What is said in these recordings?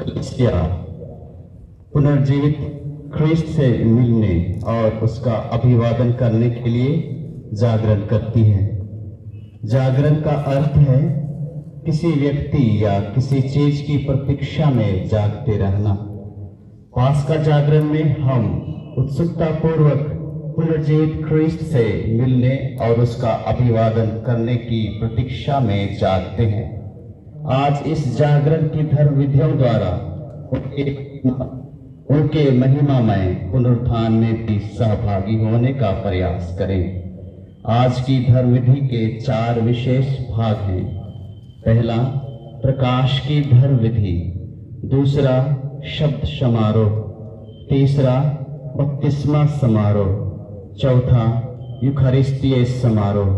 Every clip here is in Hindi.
कलीसिया पुनर्जीवित ख्रिस्त से मिलने और उसका अभिवादन करने के लिए जागरण करती है। जागरण का अर्थ है किसी व्यक्ति या किसी चीज की प्रतीक्षा में जागते रहना। पास्का जागरण में हम उत्सुकता पूर्वक पुनर्जीवित ख्रिस्त से मिलने और उसका अभिवादन करने की प्रतीक्षा में जागते हैं। आज इस जागरण की धर्म विधियों द्वारा उनके महिमामय पुनरुत्थान में भी सहभागी होने का प्रयास करें। आज की धर्म विधि के 4 विशेष भाग हैं। पहला, प्रकाश की धर्म विधि। दूसरा, शब्द समारोह। तीसरा, बपतिस्मा समारोह। चौथा, यूखारिस्तीय समारोह।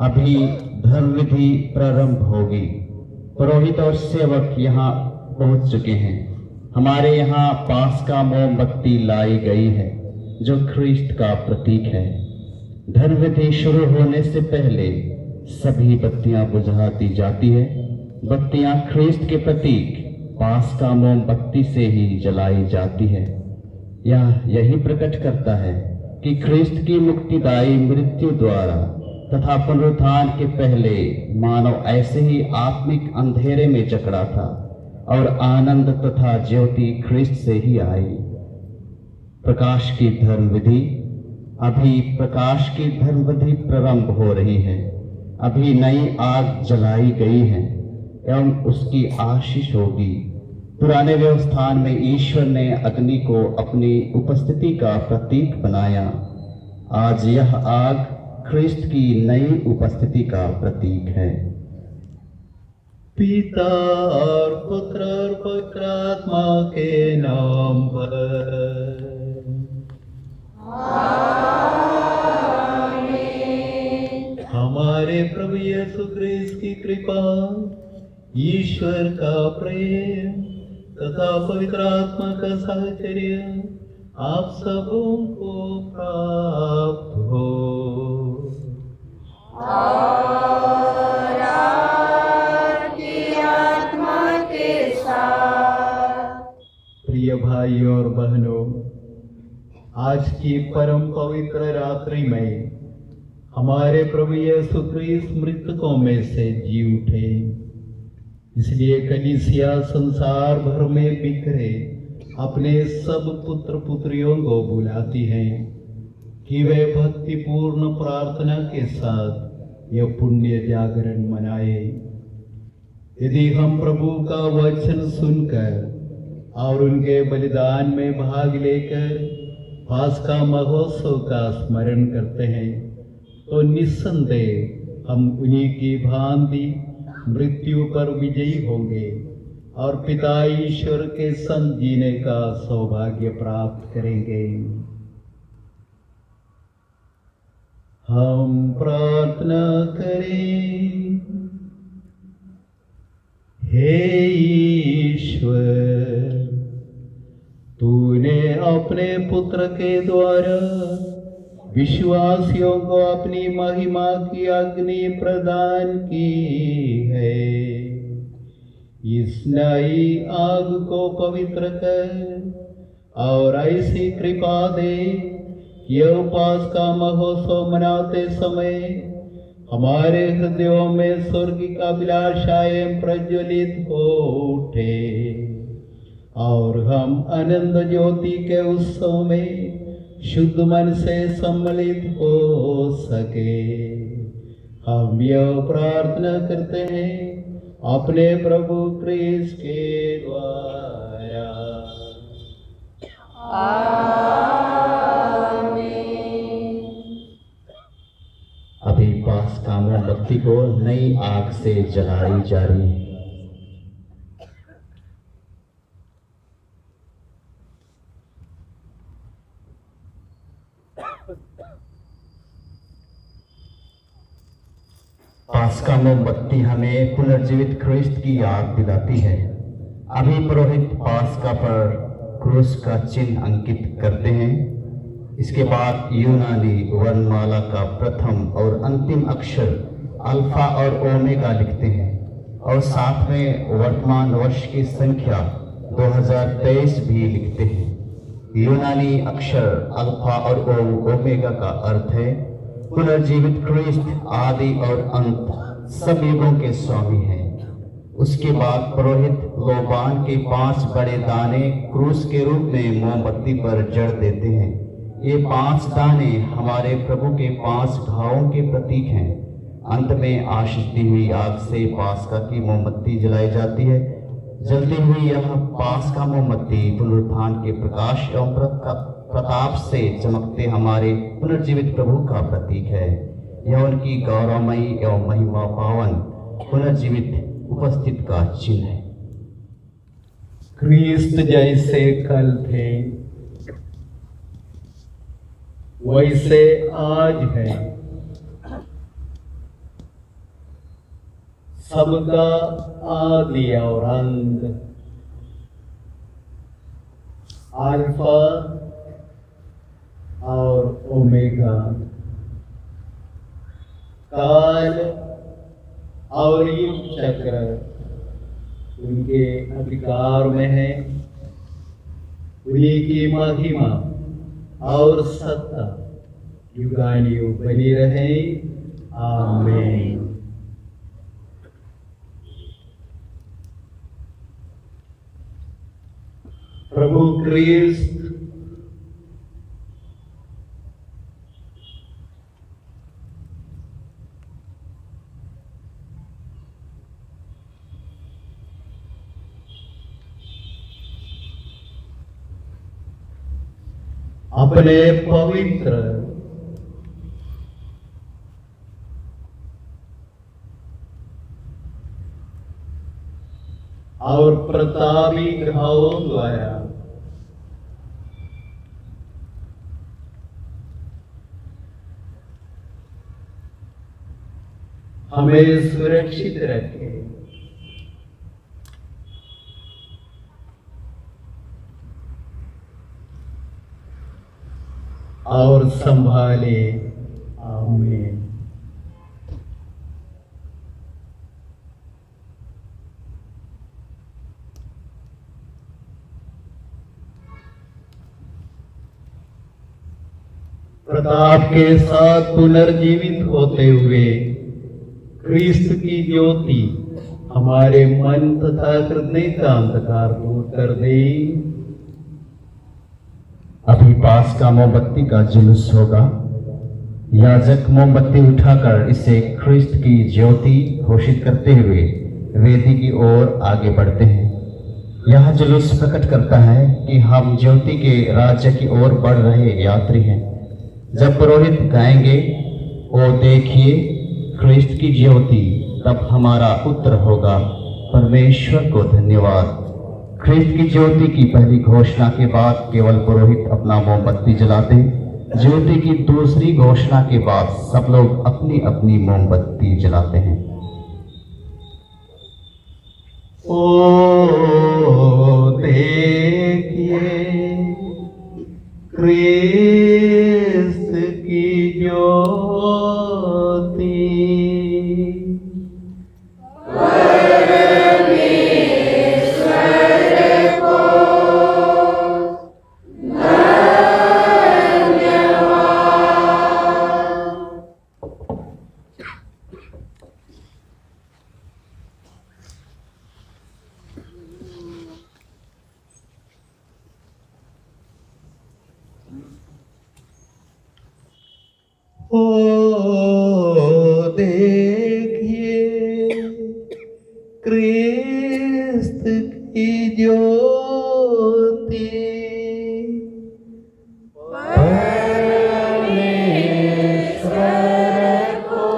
अभी धर्म विधि प्रारंभ होगी। पुरोहित और सेवक यहाँ पहुंच चुके हैं। हमारे यहाँ पास्का मोमबत्ती लाई गई है जो ख्रिस्त का प्रतीक है। धर्म विधि शुरू होने से पहले सभी बत्तियां बुझा दी जाती है। बत्तियां ख्रिस्त के प्रतीक पास्का मोमबत्ती से ही जलाई जाती है। यह यही प्रकट करता है कि ख्रिस्त की मुक्तिदायी मृत्यु द्वारा तथा पुनरुत्थान के पहले मानव ऐसे ही आत्मिक अंधेरे में जकड़ा था और आनंद तथा ज्योति ख्रिस्त से ही आई। प्रकाश की धर्म विधि। अभी प्रकाश की धर्म विधि प्रारंभ हो रही है। अभी नई आग जलाई गई है एवं उसकी आशीष होगी। पुराने व्यवस्थान में ईश्वर ने अग्नि को अपनी उपस्थिति का प्रतीक बनाया। आज यह आग ख्रिस्त की नई उपस्थिति का प्रतीक है। पिता और पुत्र और पवित्र आत्मा के नाम पर आमीन। हमारे प्रभु यीशु ख्रिस्त की कृपा, ईश्वर का प्रेम तथा पवित्र आत्मा का साहचर्य आप सबों को प्राप्त हो। और आपकी आत्मा के साथ। प्रिय भाइयों और बहनों, आज की परम पवित्र रात्रि में हमारे प्रभु यीशु ख्रिस्त मृतकों में से जी उठे। इसलिए कलीसिया संसार भर में बिखरे अपने सब पुत्र पुत्रियों को बुलाती हैं कि वे भक्तिपूर्ण प्रार्थना के साथ यह पुण्य जागरण मनाए। यदि हम प्रभु का वचन सुनकर और उनके बलिदान में भाग लेकर पास्का महोत्सव का स्मरण करते हैं तो निस्संदेह हम उन्हीं की भांति मृत्यु पर विजयी होंगे और पिता ईश्वर के संग जीने का सौभाग्य प्राप्त करेंगे। हम प्रार्थना करें। हे ईश्वर, तूने अपने पुत्र के द्वारा विश्वासियों को अपनी महिमा की अग्नि प्रदान की है। इस नई आग को पवित्र कर और ऐसी कृपा दे कि पास्का महोत्सव मनाते समय हमारे हृदयों में स्वर्ग का अभिलाषाएं प्रज्वलित हो उठे और हम आनंद ज्योति के उत्सव में शुद्ध मन से सम्मिलित हो सके। हम यह प्रार्थना करते हैं अपने प्रभु ख्रिस्त के द्वारा। आमीन। अभी पास्का मोमबत्ती को नई आग से जलाई जा रही है। पास्का मोमबत्ती हमें पुनर्जीवित ख्रिस्त की याद दिलाती है। अभी पुरोहित पास्का पर क्रूस का चिन्ह अंकित करते हैं। इसके बाद यूनानी वर्णमाला का प्रथम और अंतिम अक्षर अल्फा और ओमेगा लिखते हैं और साथ में वर्तमान वर्ष की संख्या 2023 भी लिखते हैं। यूनानी अक्षर अल्फा और ओमेगा का अर्थ है पुनर्जीवित ख्रिस्त, आदि और अंत, सब युगों के स्वामी हैं। उसके बाद पुरोहित लोबान के 5 बड़े दाने क्रूस के रूप में मोमबत्ती पर जड़ देते हैं। ये 5 दाने हमारे प्रभु के 5 घावों के प्रतीक हैं। अंत में आशीष दी हुई आग से पास्का की मोमबत्ती जलाई जाती है। जलती हुई यह पास्का मोमबत्ती पुनरुत्थान के प्रकाश एवं प्रताप से चमकते हमारे पुनर्जीवित प्रभु का प्रतीक है। यह उनकी गौरवमयी एवं महिमा पावन पुनर्जीवित उपस्थित का चिन्ह है। क्रिस्त जैसे कल थे वैसे आज है, सबका आदि और अंत, अल्फा और ओमेगा, काल और युग चक्र उनके अधिकार में है। उन्हीं की महिमा और सत्ता युगानुयुग बनी रहे। आमीन। प्रभु क्रिस्त अपने पवित्र और प्रतापी घावों द्वारा हमें सुरक्षित रखे। और संभाले। आमीन। प्रताप के साथ पुनर्जीवित होते हुए क्रिस्त की ज्योति हमारे मन तथा हृदय का अंधकार दूर कर दे। अभी पास्का मोमबत्ती का जुलूस होगा। याजक मोमबत्ती उठाकर इसे ख्रिस्त की ज्योति घोषित करते हुए वेदी की ओर आगे बढ़ते हैं। यह जुलूस प्रकट करता है कि हम ज्योति के राज्य की ओर बढ़ रहे यात्री हैं। जब पुरोहित गाएंगे, ओ देखिए ख्रिस्त की ज्योति, तब हमारा उत्तर होगा, परमेश्वर को धन्यवाद। ख्रिस्त की ज्योति की पहली घोषणा के बाद केवल पुरोहित अपना मोमबत्ती जलाते। ज्योति की दूसरी घोषणा के बाद सब लोग अपनी अपनी मोमबत्ती जलाते हैं। ओ देखिए क्रिस्त की ज्योति, ओ देखिए क्रिस्त की ज्योति, परमेश्वर को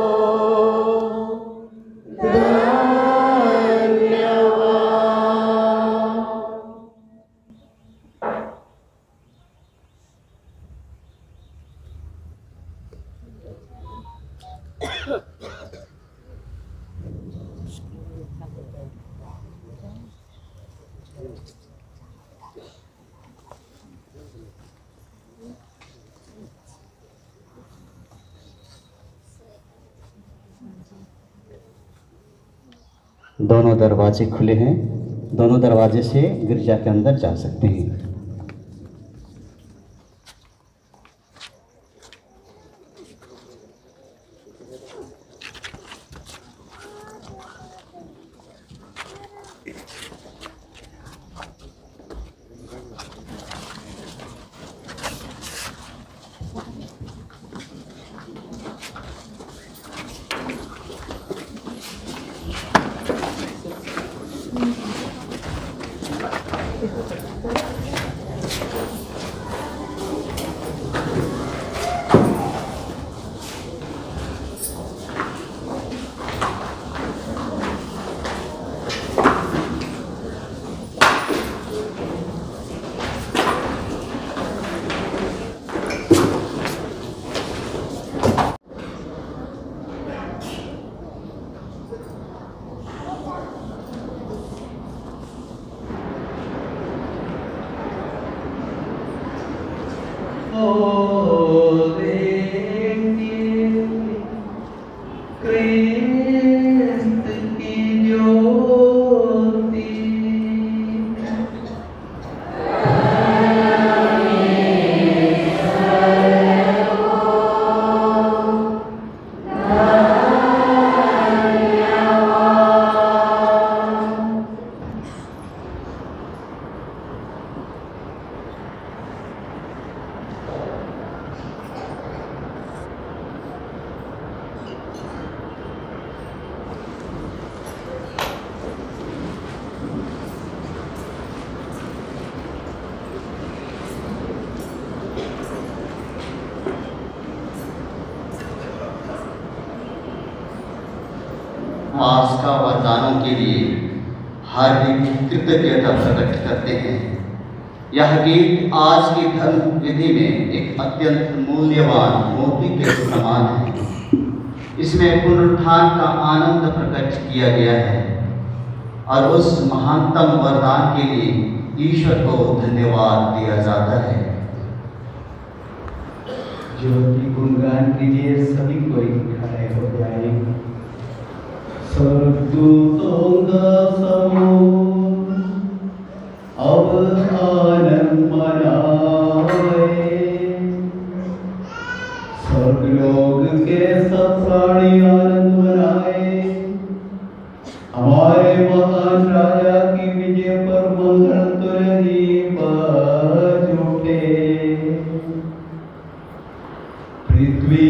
दोनों दरवाजे खुले हैं। दोनों दरवाजे से गिरजा के अंदर जा सकते हैं। आस्था वरदानों के लिए हार्दिक कृतज्ञता प्रकट करते हैं। यह गीत आज की धर्म विधि में एक अत्यंत मूल्यवान मोती के समान है। इसमें पुनरुत्थान का आनंद प्रकट किया गया है और उस महानतम वरदान के लिए ईश्वर को धन्यवाद दिया जाता है। ज्योति गुणगान कीजिए, सभी कोई खड़े हो जाए। स्वर्गदूतों का समूह अब आनंद मनाए, स्वर्गलोक के सब प्राणी आनंद मनाए। हमारे महान राजा की विजय पर मंगल तुरही बाज उठे। पृथ्वी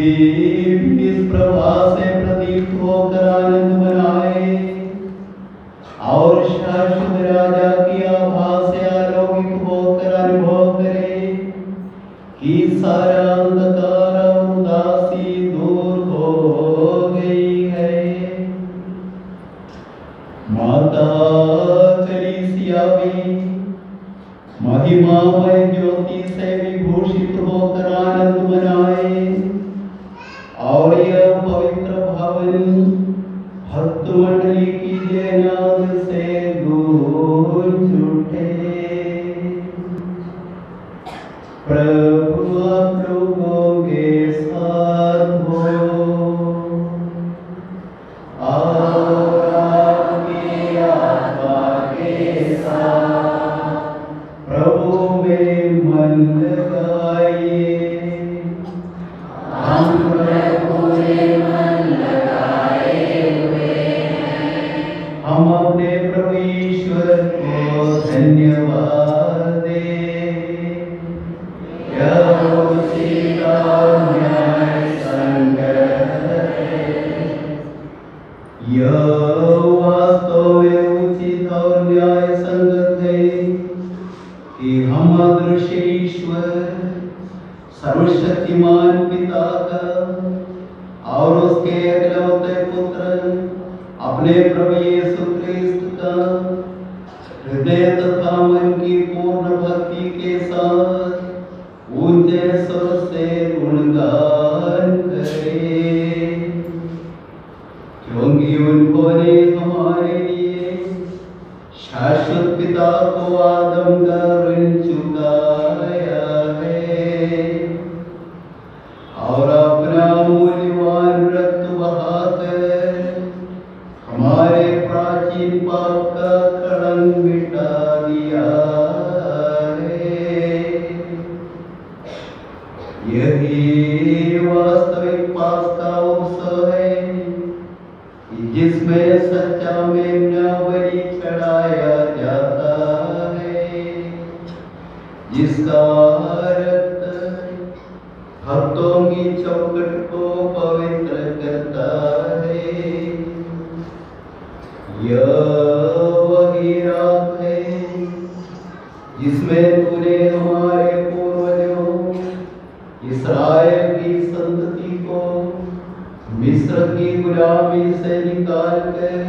भी इस प्रभा से प्रदीप्त होकर आनंद मनाए और शाश्वत राजा की आभा से आलोकित होकर अनुभव करे कि सारा अंधकार और उदासी दूर हो गई है। माता कलीसिया भी महिमामय ज्योति से विभूषित होकर आनंद मनाए और यह पवित्र भवन भक्त मंडली की जयनाद से गूंज उठे। प्रभु आप लोगों के साथ हो और आपकी आत्मा के साथ प्रभु में मन लगाइए। हम प्रभु में मन लगाए हुए हैं। हम अपने प्रभु ईश्वर को धन्यवाद दें। यह उसी का न्याय संगत है। यह वास्तव में उचित और न्याय संगत है कि हम अदृश्य ईश्वर सर्वशक्तिमान पिता का और उसके एकलौते पुत्र अपने प्रभु यीशु क्रिस्त का हृदय तथा मन की पूर्ण भक्ति के साथ ऊंचे स्वर से गुणगान करें, क्योंकि उन्होंने हमारे लिए शाश्वत पिता को आदम का ऋण चुकाया है और अपना मूल्यवान रक्त बहाकर हमारे प्राचीन पाप का कलंक जिसमें सच्चा मेमना बलि चढ़ाया जाता है, जिसका रक्त भक्तों की चौखट को पवित्र करता है। यह वही रात है जिसमें तूने हमारे पूर्वजों इस्राएल की संतति को मिस्र की गुलामी से निकाल कर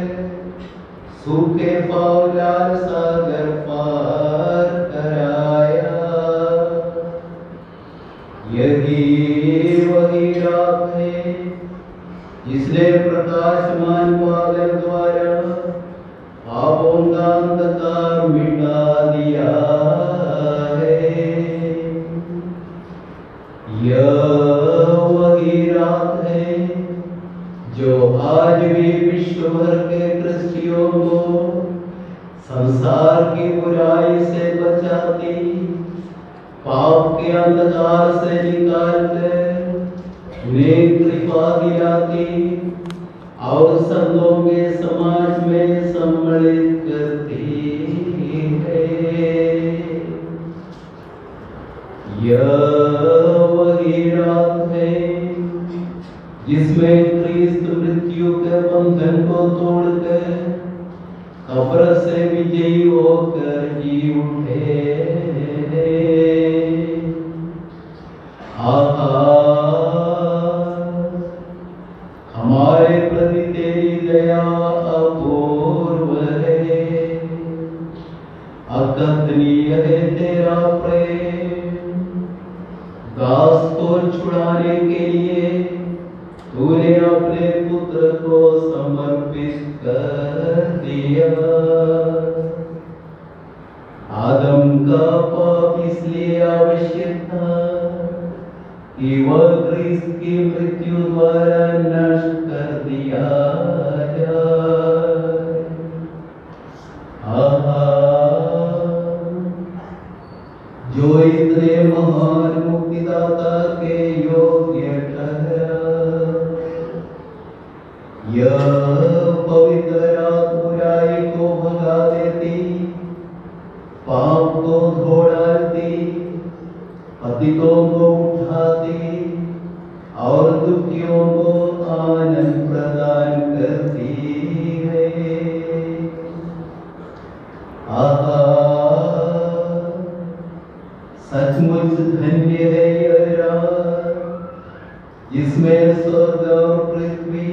सूखे पांव लाल सागर पार कराया। यही वही रात है जिसने प्रकाशमान बादल द्वारा पापों का अंधकार मिटा दिया है। यह वही रात है जो आज भी विश्व भर के क्रिस्टियों को संसार की बुराई से बचाती, पाप के अंधकार से निकालकर उन्हें कृपा दिलाती और संतों के समाज में सम्मिलित करती है। यह वही रात है जिसमें क्रिस्त मृत्यु के बंधन को तोड़कर कब्र से विजयी होकर जी उठे। हमारे प्रति तेरी दया अपूर्व है, अकथनीय है तेरा प्रेम। दास को छुड़ाने के लिए तूने अपने पुत्र को समर्पित कर दिया। आदम का पाप इसलिए आवश्यक था कि वह क्रिस्त की मृत्यु द्वारा नष्ट कर दिया जाए। जो इतने महान मुक्तिदाता के योग्य ठहरा, यह पवित्र रात बुराई को भगा देती, पाप को धो डालती, पतितों को उठाती और दुखियों को आनंद प्रदान करती है। सचमुच धन्य है यह रात जिसमें स्वर्ग और पृथ्वी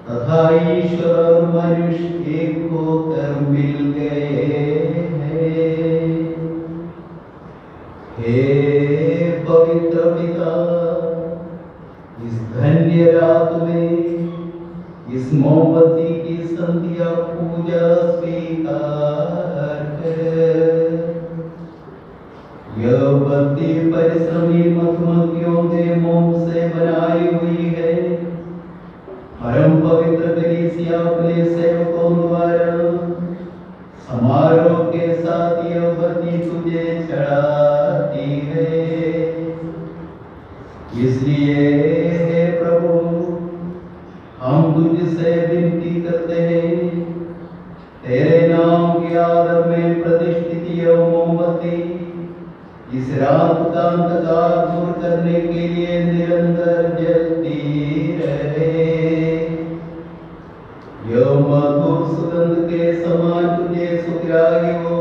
तथा ईश्वर और मनुष्य एक होकर मिल गए हैं। हे पवित्र पिता, इस धन्य रात में इस मोमबत्ती की संध्या पूजा स्वीकार कर। यह बत्ती परिश्रमी मधुमक्खियों के मोम से बनाई हुई है। परम पवित्र कलीसिया अपने सेवकों द्वारा समारोह के साथ यह बत्ती तुझे चढ़ाती है। इसलिए हे प्रभु, हम तुझसे विनती करते हैं, तेरे नाम के आदर में प्रतिष्ठित यह मोमबत्ती इस रात का अंधकार दूर करने के लिए निरंतर जलती रहे। यह मधुर सुगंध के समान तुझे सुग्राही हो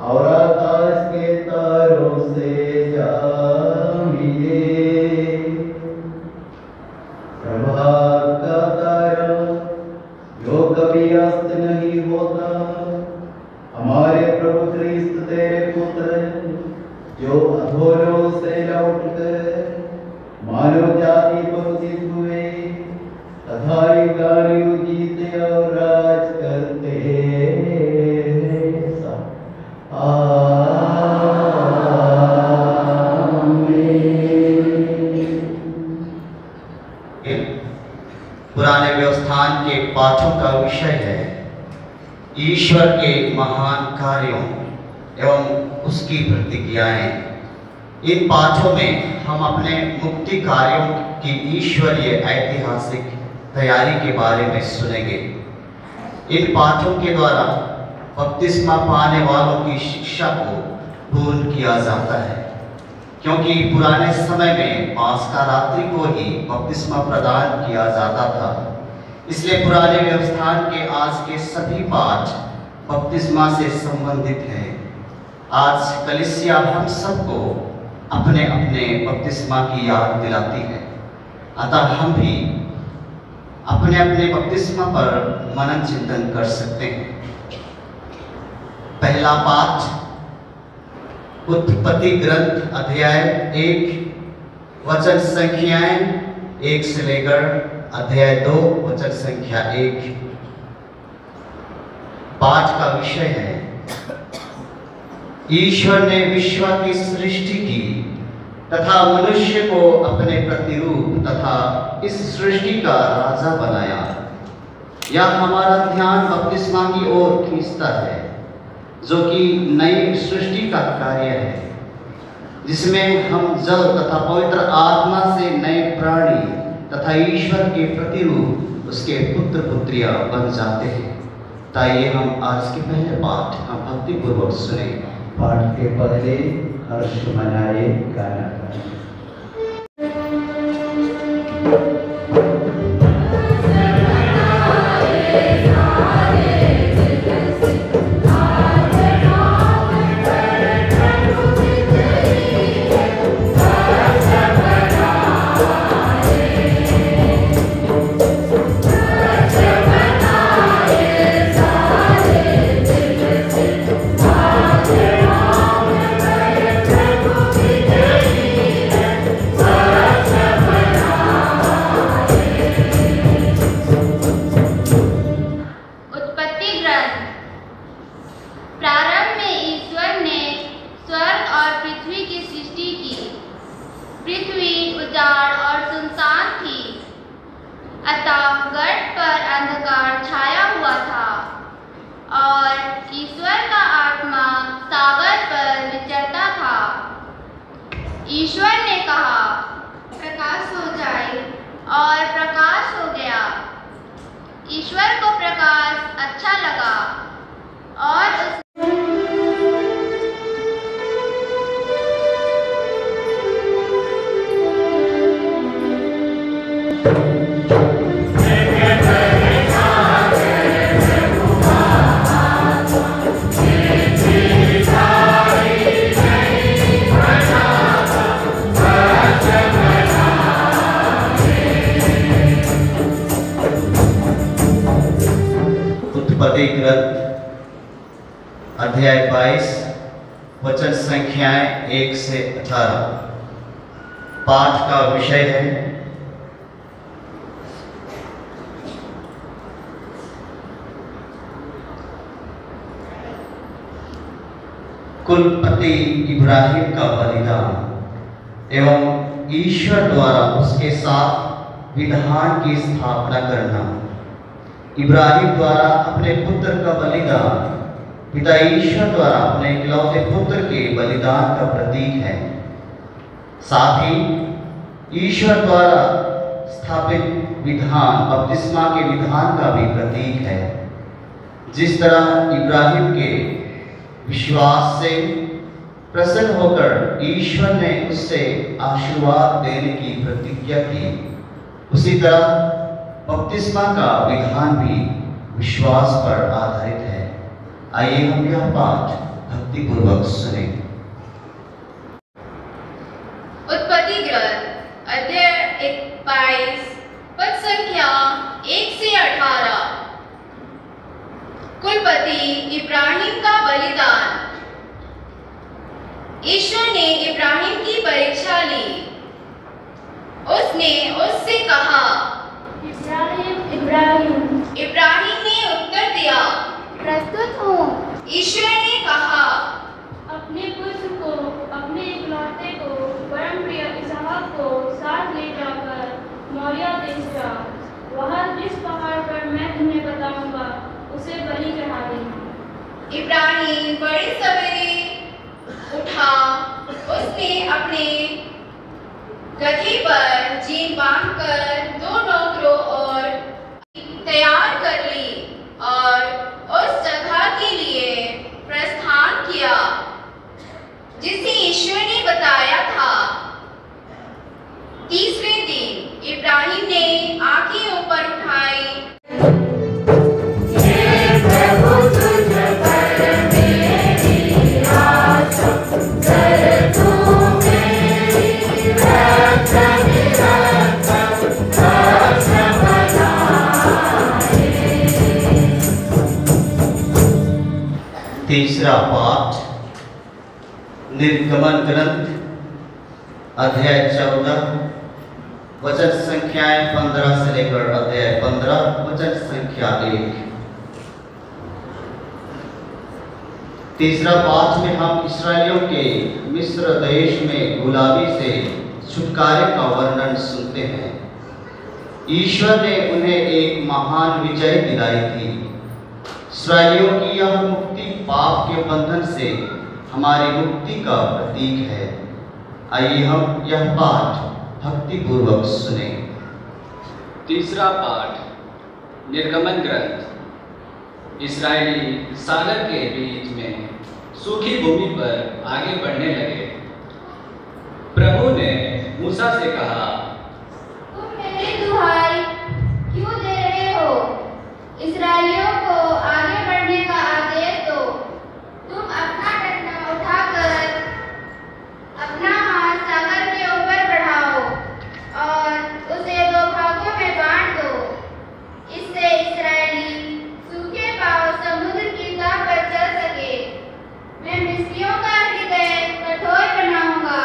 और आकाश के तारों से जा मिले। प्रभात का तारा जो कभी अस्त नहीं होता, हमारे प्रभु क्रिस्त तेरे पुत्र जो अधोलों से लौटकर मानव जाति पर उदित हुए तथा युगानुयुग जीते और राज करते पुराने व्यवस्थान के पाठों का विषय है ईश्वर के महान कार्यों एवं उसकी प्रतिक्रियाएं। इन पाठों में हम अपने मुक्ति कार्यों की ईश्वरीय ऐतिहासिक तैयारी के बारे में सुनेंगे। इन पाठों के द्वारा बपतिस्मा पाने वालों की शिक्षा को पूर्ण किया जाता है, क्योंकि पुराने समय में पास्का रात्रि को ही बपतिस्मा प्रदान किया जाता था। इसलिए पुराने व्यवस्थान के आज के सभी पाठ बपतिस्मा से संबंधित हैं। आज कलीसिया हम सबको अपने अपने बपतिस्मा की याद दिलाती है, अतः हम भी अपने अपने बपतिस्मा पर मनन चिंतन कर सकते हैं। पहला पाठ उत्पत्ति ग्रंथ अध्याय 1 वचन संख्याएं 1 से लेकर अध्याय 2 वचन संख्या 1। पाठ का विषय है ईश्वर ने विश्व की सृष्टि की तथा मनुष्य को अपने प्रतिरूप तथा इस सृष्टि का राजा बनाया। यह हमारा ध्यान बपतिस्मा की ओर खींचता है, जो कि नई सृष्टि का कार्य है, जिसमें हम जल तथा पवित्र आत्मा से नए प्राणी तथा ईश्वर के प्रतिरूप उसके पुत्र पुत्रियां बन जाते हैं। ताइए हम आज के पहले पाठ हम भक्ति पूर्वक सुने। पाठ के पहले हर्ष मनाए गाना गाएं। ईश्वर ने कहा, प्रकाश हो जाए, और प्रकाश हो गया। ईश्वर को प्रकाश अच्छा लगा और उत्पत्ति ग्रंथ अध्याय 22 वचन संख्याएं 1 से 18। पाठ का विषय है कुलपति इब्राहिम का बलिदान एवं ईश्वर द्वारा उसके साथ विधान की स्थापना करना। इब्राहिम द्वारा अपने पुत्र का बलिदान पिता ईश्वर द्वारा अपने इकलौते पुत्र के बलिदान का प्रतीक है। साथ ही ईश्वर द्वारा स्थापित विधान बपतिस्मा के विधान का भी प्रतीक है। जिस तरह इब्राहिम के विश्वास से प्रसन्न होकर ईश्वर ने उससे आशीर्वाद देने की प्रतिज्ञा की, उसी तरह बपतिस्मा का विधान भी विश्वास पर आधारित है। आइए हम यह पाठ भक्तिपूर्वक सुने। उत्पत्ति ग्रंथ अध्याय 22 पद संख्या 1 से 18। कुलपति इब्राहिम का बलिदान। ईश्वर ने इब्राहिम की परीक्षा ली। उसने उससे कहा, इब्राहिम ने उत्तर दिया, प्रस्तुत हूँ। ईश्वर ने कहा, अपने पुत्र को, अपने इकलौते को, परम प्रिय इसहाक को साथ ले जाकर मोरिया देश जा। वहाँ जिस पहाड़ पर मैं तुम्हें बताऊंगा उसे बलि चढ़ा देना। इब्राहिम बड़े सवेरे उठा। उसने अपने गदहे पर जीन बांधकर 2 नौकरों और तैयार कर ली और उस जगह के लिए प्रस्थान किया जिसे ईश्वर ने बताया था। तीसरे दिन इब्राहिम ने आंखें ऊपर उठाई। तीसरा पाठ निर्गमन ग्रंथ अध्याय 14 वचन संख्याएं 15 से लेकर अध्याय 15 वचन संख्या 1। तीसरा पाठ में हम इस्राएलियों के मिस्र देश में गुलामी से छुटकारे का वर्णन सुनते हैं। ईश्वर ने उन्हें एक महान विजय दिलाई थी। इस्राएलियों की यह मुक्ति पाप के बंधन से हमारी मुक्ति का प्रतीक है। आइए हम यह पाठ भक्तिपूर्वक सुने। तीसरा पाठ निर्गमन ग्रंथ। इस्राएली सागर के बीच में सूखी भूमि पर आगे बढ़ने लगे। प्रभु ने मूसा से कहा, तुम मेरी दुहाई क्यों दे रहे हो? इस्राएलियों को आगे बढ़ने का आदेश दो। तुम अपना डंडा उठाकर अपना हाथ सागर के ऊपर बढ़ाओ और उसे दो भागों में बांट दो। इससे इस्राएली सूखे पांव समुद्र की तह पर चल सके। मैं मिस्रियों का हृदय कठोर बनाऊंगा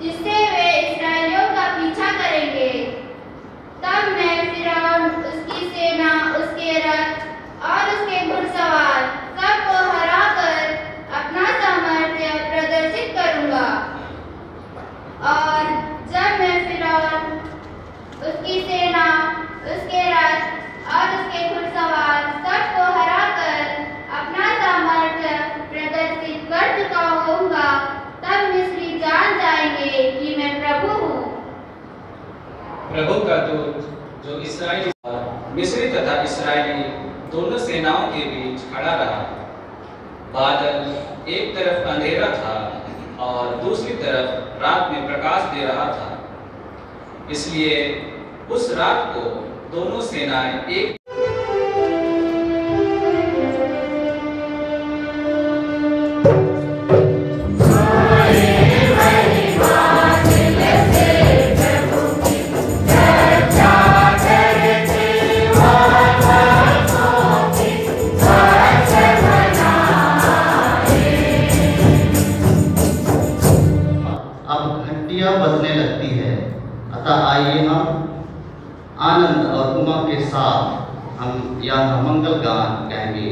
जिससे वे इस्राएलियों का पीछा करेंगे। तब मैं फिरौन, उसकी सेना, उसके रथ और उसके घुड़सवार सबको हराकर अपना सामर्थ्य प्रदर्शित करूंगा। और जब मैं फिरौन, उसकी सेना, उसके रथ और उसके घुड़सवार सबको हराकर अपना सामर्थ्य प्रदर्शित कर चुका होऊंगा, तब मिस्री जान जाएंगे कि मैं प्रभु हूँ। प्रभु का दूत जो इस्राएली मिस्री तथा इस्राएली दोनों सेनाओं के बीच खड़ा रहा। बादल एक तरफ अंधेरा था और दूसरी तरफ रात में प्रकाश दे रहा था। इसलिए उस रात को दोनों सेनाएं एक बजने लगती है। अतः आइए हम आनंद और उमंग के साथ हम यह मंगल गान गाएंगे।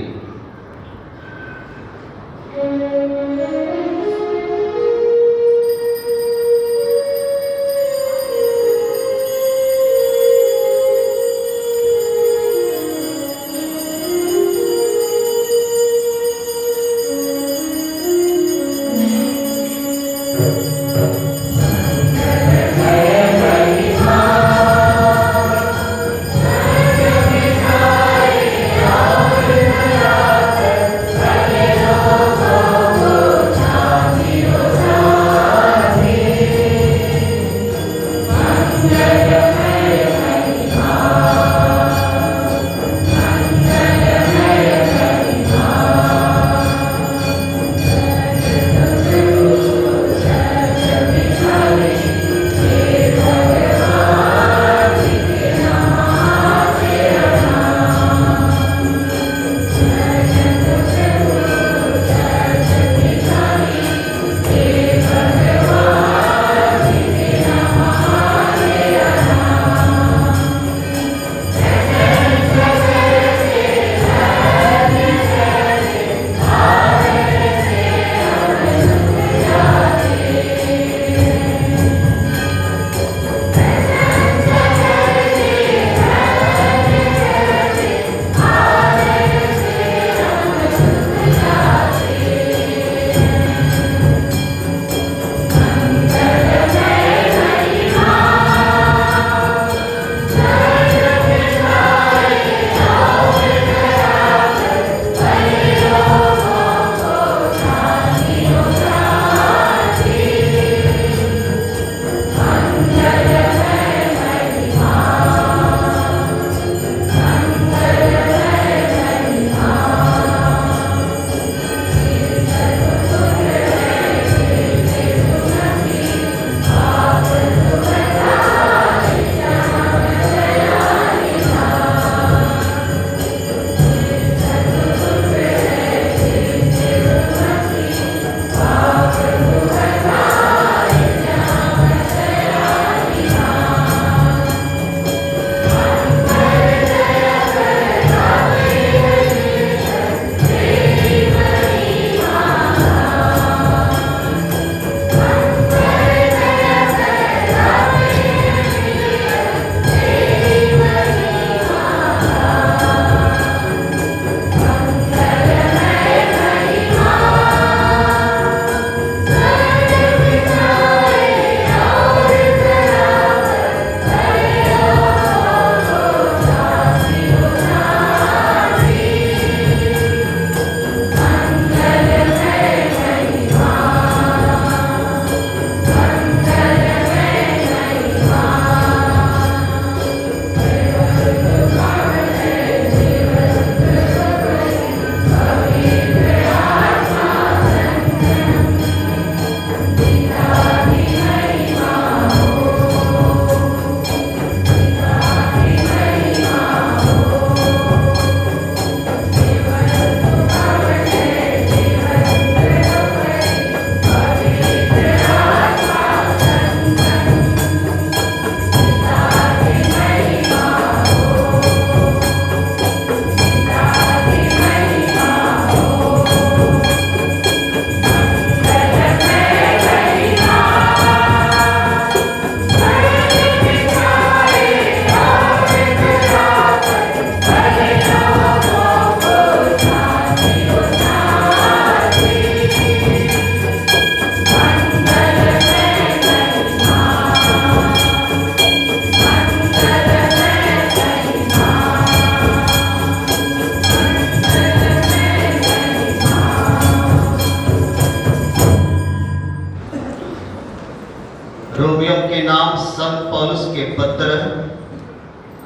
नाम संत पौलुस के पत्र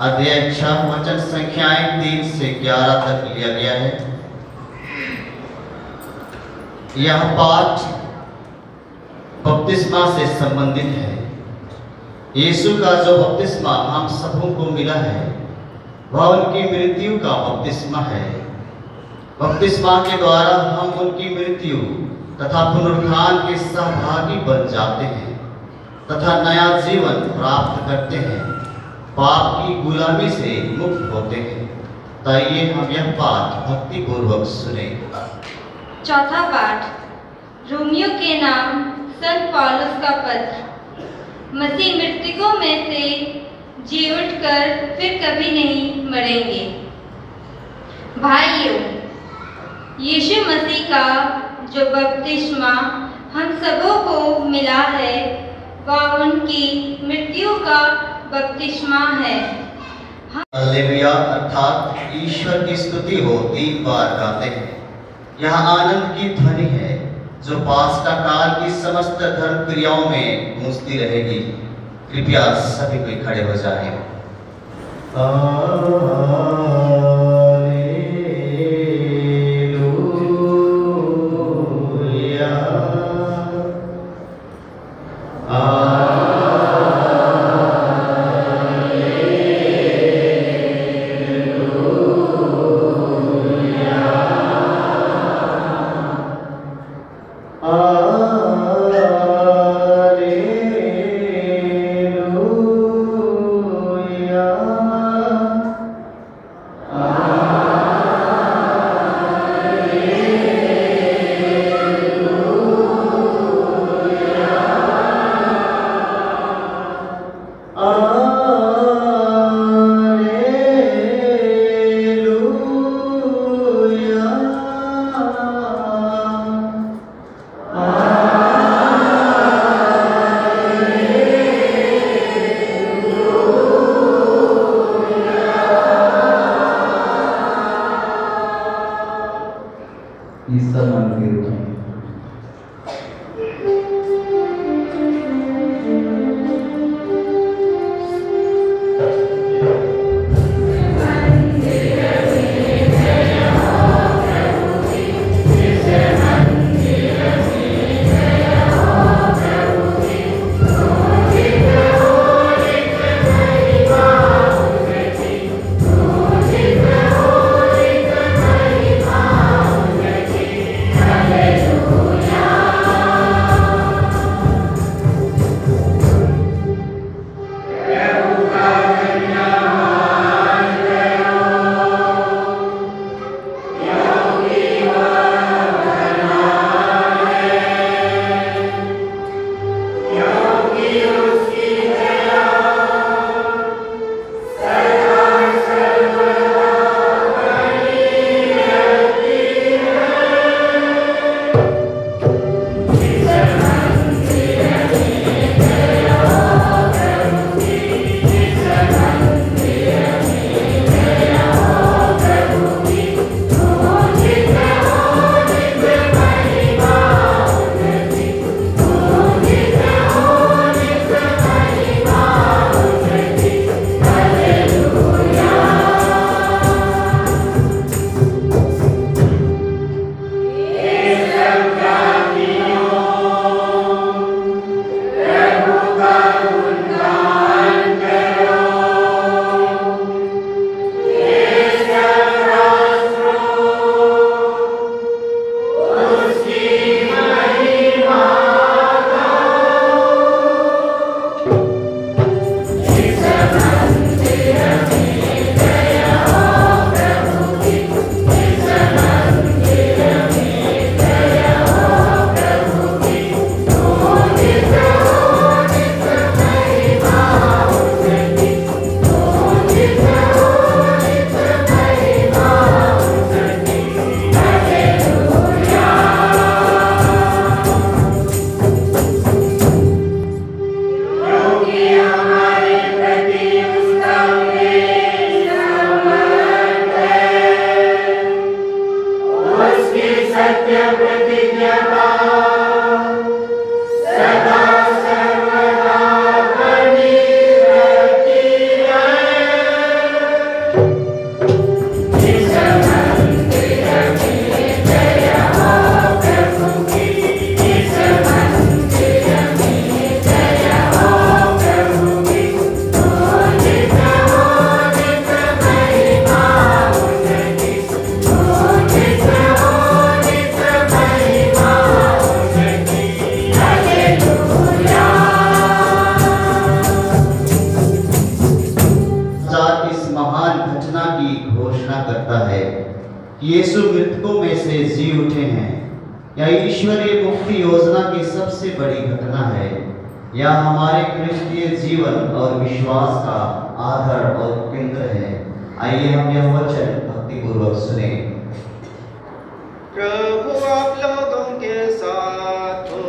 अध्याय 6 वचन संख्याएं 3 से 11 तक लिया गया है। यह पाठ बपतिस्मा से संबंधित है। यीशु का जो बपतिस्मा हम सबों को मिला है वह उनकी मृत्यु का बपतिस्मा है। बपतिस्मा के द्वारा हम उनकी मृत्यु तथा पुनरुत्थान के सहभागी बन जाते हैं तथा नया जीवन प्राप्त करते हैं, पाप की गुलामी से मुक्त होते हैं। ताइए हम यह पाठ भक्ति पूर्वक सुने। चौथा पाठ रोमियो के नाम संत पौलुस का पत्र। मसीह मृतकों में से जी उठकर फिर कभी नहीं मरेंगे। भाइयों, यीशु मसीह का जो बपतिस्मा हम सबों को मिला है वह उनकी मृत्यु का बपतिस्मा है। हालेलुया अर्थात ईश्वर की स्तुति हो 3 बार गाते हैं। यह आनंद की ध्वनि है जो पास्का काल की समस्त धर्म क्रियाओं में गूंजती रहेगी। कृपया सभी कोई खड़े हो जाए। प्रतिज्ञा सदा सर्वदा करता है कि यीशु मृतकों में से जी उठे हैं, या ईश्वरीय मुक्ति योजना की सबसे बड़ी घटना है, या हमारे क्रिस्तीय जीवन और विश्वास का आधार और केंद्र है। आइए हम यह वचन भक्तिपूर्वक सुने। प्रभु आप लोगों के साथ हो।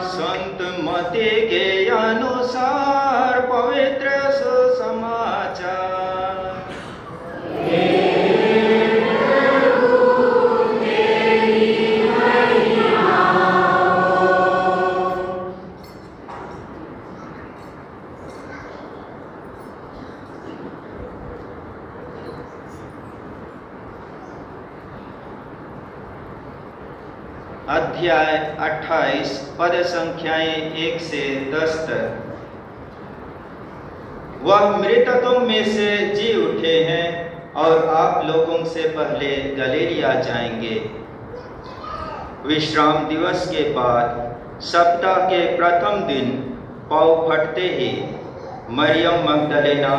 संत मत्ती के अनुसार पवित्र सुसमाचार। अध्याय 28 पद संख्याएं 1 से 10 तक। वह मृतकों में से जी उठे हैं और आप लोगों से पहले गलीलिया जाएंगे। विश्राम दिवस के बाद सप्ताह के प्रथम दिन पौ फटते ही मरियम मगदलेना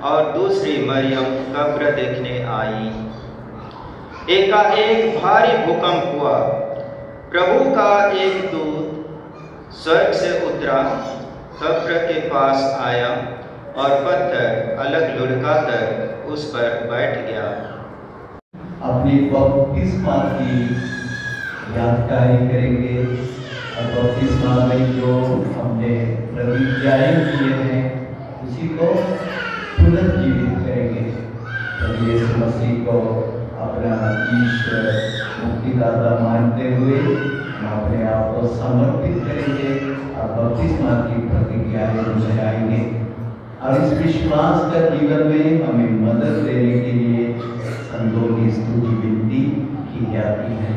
और दूसरी मरियम कब्र देखने आई। एकाएक भारी भूकंप हुआ। प्रभु का एक दूत स्वर्ग से उतरा, कब्र के पास आया और पत्थर अलग लुढ़काकर उस पर बैठ गया। अपनी बपतिस्मा की यादगारी करेंगे और बपतिस्मा में जो हमने प्रतिज्ञाएं किए हैं उसी को पुनर्जीवित करेंगे। तो यीशु मसीह को अपना ईश्वर मुक्तिदाता मानते हुए हम अपने आप को समर्पित करेंगे और बपतिस्मा की प्रतिज्ञाएं दोहराएंगे। और इस विश्वास का जीवन में हमें मदद देने के लिए संतों की स्तुति विनती की जाती है।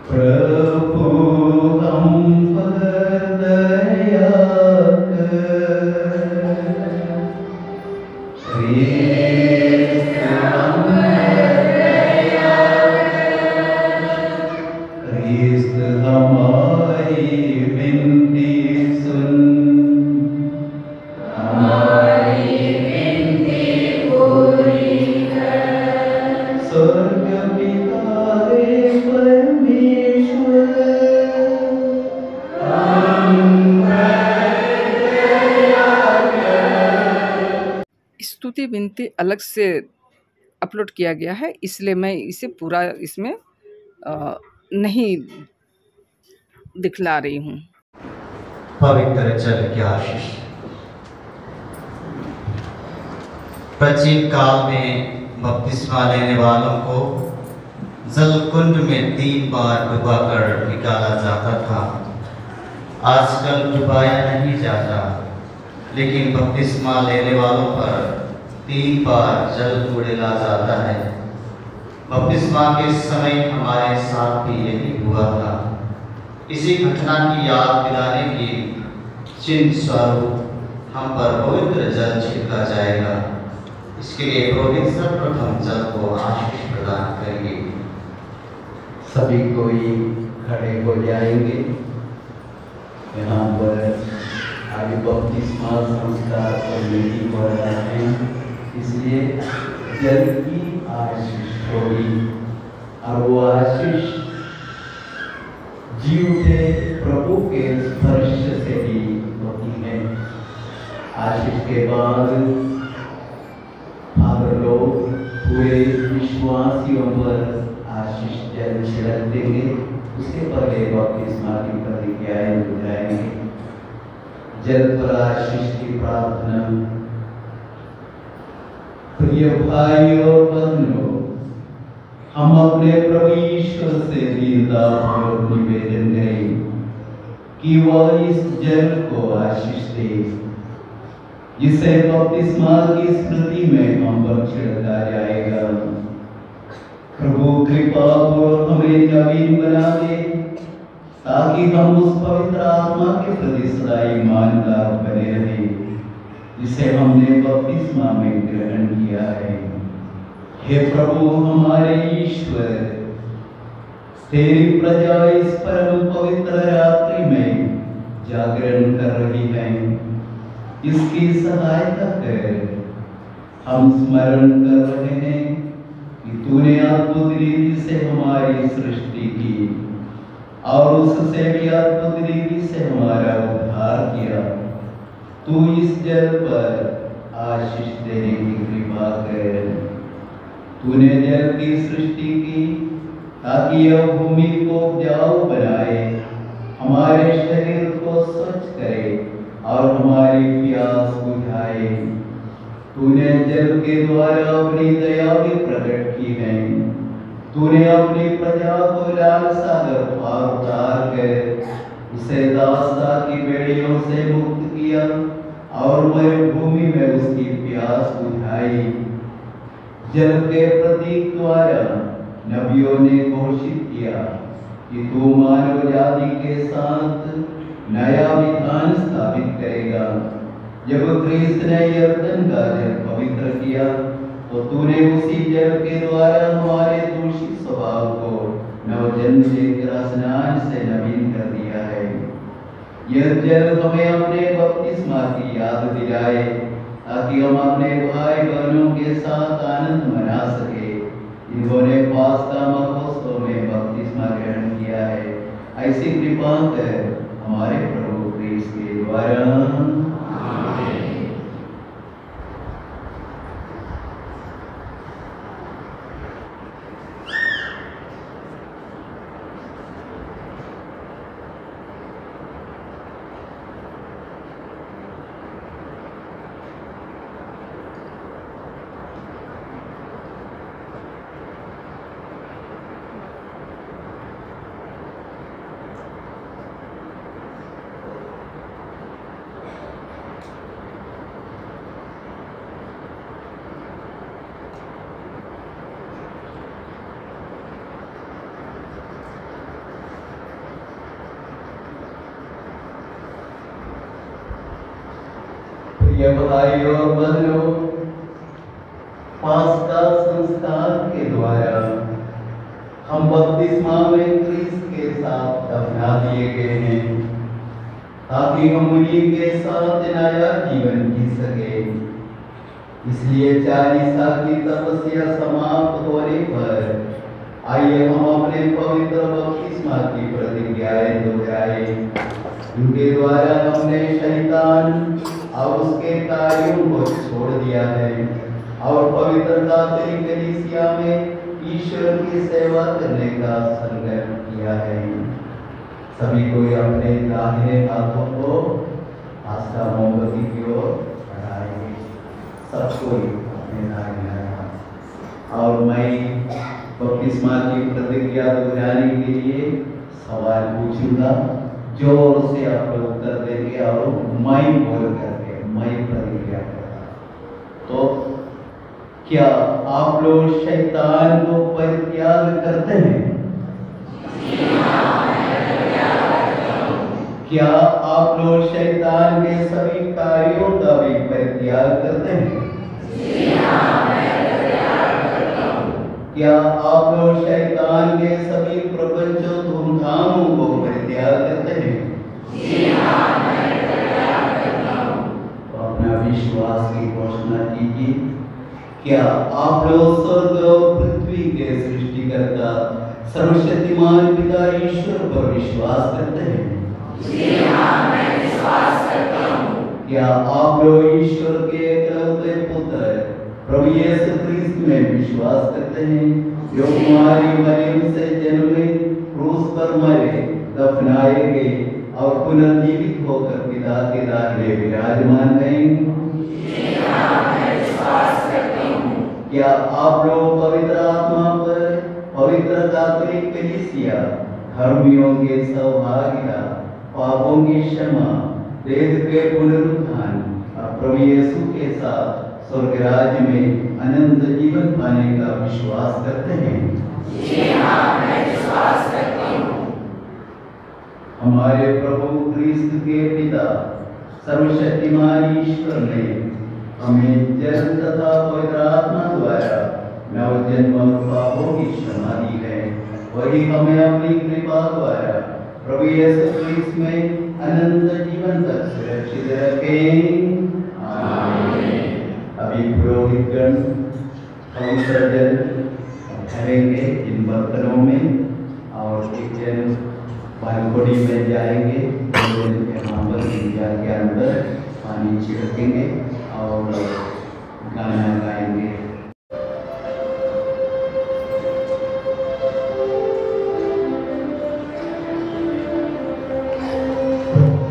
प्रभु हम पर दया स्तुति विनती अलग से अपलोड किया गया है, इसलिए मैं इसे पूरा इसमें नहीं दिखला रही हूँ। पवित्र जल की आशीष। प्राचीन काल में बपतिस्मा लेने वालों को जल कुंड में 3 बार डुबाकर निकाला जाता था। आजकल डुबाया नहीं जाता, लेकिन बपतिस्मा लेने वालों पर 3 बार जल उड़ेला जाता है। बपतिस्मा के समय हमारे साथ भी यही हुआ था। इसी घटना की याद दिलाने की चिन्ह स्वरूप हम पर पवित्र जल छिड़का जाएगा। इसके लिए पुरोहित सर्वप्रथम जल को आशीष प्रदान करेंगे। सभी कोई खड़े हो जाएंगे। यहाँ पर आगे बपतिस्मा संस्कार कमेटी हो रहा है, इसलिए जल की आशीष होगी और वो आशीष जी उठे प्रभु के स्पर्श से ही होती है। आशीष के बाद फादर लोग पूरे विश्वासियों पर आशीष जल छिड़क देंगे। उसके पहले बपतिस्मा की प्रतिज्ञाएं दोहराएंगे। जल पर आशीष की प्रार्थना। प्रिय भाई और बहनों, हम अपने प्रभु ईश्वर से दीनतापूर्वक निवेदन करें कि वह इस जल को आशीष दे, जिसे बपतिस्मा की स्मृति में हम पर छिड़का जाएगा। प्रभु कृपा पूर्वक हमें नवीन बना दे, ताकि हम उस पवित्र आत्मा के प्रति सदा ईमानदार बने रहे, जिसे हमने बपतिस्मा में ग्रहण किया है। हे प्रभु हमारे ईश्वर, तेरी प्रजा इस परम पवित्र रात्रि में जागरण कर रही है, इसकी सहायता कर। हम स्मरण कर रहे हैं कि तूने अद्भुत रीति से हमारी सृष्टि की और उससे भी अद्भुत रीति से हमारा उद्धार किया। तू इस जल पर आशीष देने की कृपा कर। तूने जल की सृष्टि की ताकि यह भूमि को उपजाऊ बनाए, हमारे शरीर को स्वच्छ करे और हमारी प्यास बुझाए। तूने जल के द्वारा अपनी दया भी प्रकट की है। तूने अपनी प्रजा को लाल सागर पार उतार कर उसे दास्ता की बेड़ियों से मुक्त किया और मरुभूमि में उसकी प्यास बुझाई। जल के प्रतीक द्वारा नबियों ने घोषित किया कि तू मानव जाति के साथ नया विधान स्थापित करेगा। जब क्रिस्त ने यरदन का जल पवित्र किया तो तूने उसी जल के द्वारा हमारे दूषित स्वभाव को नवजन्म देकर स्नान से नवीन कर दिया है। यह जल हमें अपने बपतिस्मा की याद दिलाए ताकि हम अपने भाई बहनों के साथ आनंद मना सके जिन्होंने पास्का महोत्सव में बपतिस्मा ग्रहण किया है। ऐसी कृपा कर हमारे प्रभु क्रिस्त के द्वारा। प्रिय भाई और बहनों, पास्का संस्कार के द्वारा हम बपतिस्मा में क्रिस्त के साथ दफना दिए गए हैं ताकि हम उन्हीं के साथ नया जीवन जी सके। इसलिए 40 साल की तपस्या समाप्त होने पर आइए हम अपने पवित्र बपतिस्मा की प्रतिज्ञाएं दोहराएं। इनके द्वारा हमने शैतान और उसके कार्यों को छोड़ दिया है और पवित्रता तेरी कलीसिया में ईश्वर की सेवा करने का संकल्प किया है। सभी को अपने दाहिने हाथों को आस्था मोमबत्ती की ओर बढ़ाएंगे। सबको अपने दाहिने हाथ। और मैं बपतिस्मा की प्रतिज्ञा दोहराने के लिए सवाल पूछूंगा, जोर से आप लोग उत्तर देंगे और मैं बोल करके मैं प्रतिज्ञा करूंगा। तो क्या आप लोग शैतान को परित्याग करते हैं? क्या आप लोग शैतान के सभी कार्यों का भी परित्याग करते हैं? क्या आप लोग शैतान के सभी प्रपंचों धूमधामों को परित्याग करते हैं? तो अपना विश्वास की घोषणा कीजिए। क्या आप लोग स्वर्ग और पृथ्वी के सृष्टिकर्ता सर्वशक्तिमान पिता ईश्वर पर विश्वास करते हैं? मैं विश्वास करता हूँ। क्या आप लोग ईश्वर के एकलौते पुत्र प्रभु यीशु क्रिस्त में विश्वास करते हैं, जो कुमारी मरियम से जन्मे, क्रूस पर मरे, दफनाए गए और पुनर्जीवित होकर पिता के दाहिने विराजमान हैं? क्या आप लोग पवित्र आत्मा पर पवित्र कैथोलिक कलीसिया, धर्मियों के सौभाग्य, पापों की क्षमा, देह के पुनरुत्थान और प्रभु यीशु के साथ स्वर्ग राज्य में अनंत जीवन पाने का विश्वास करते हैं? मैं विश्वास करती हूँ। हमारे प्रभु क्रिस्त के पिता सर्वशक्तिमान ईश्वर ने हमें जल तथा पवित्र आत्मा द्वारा नवजन्म पापों की क्षमा दी है, वही हमें अपनी कृपा द्वारा प्रभु यीशु क्रिस्त में अनंत जीवन तक सुरक्षित रखें। आमीन। अभी पुरोहितगण पवित्र जल भरेंगे इन बर्तनों में और एक जन बालकोनी में जाएंगे, के अंदर पानी छिड़केंगे और गाना गाएंगे। Hallelujah.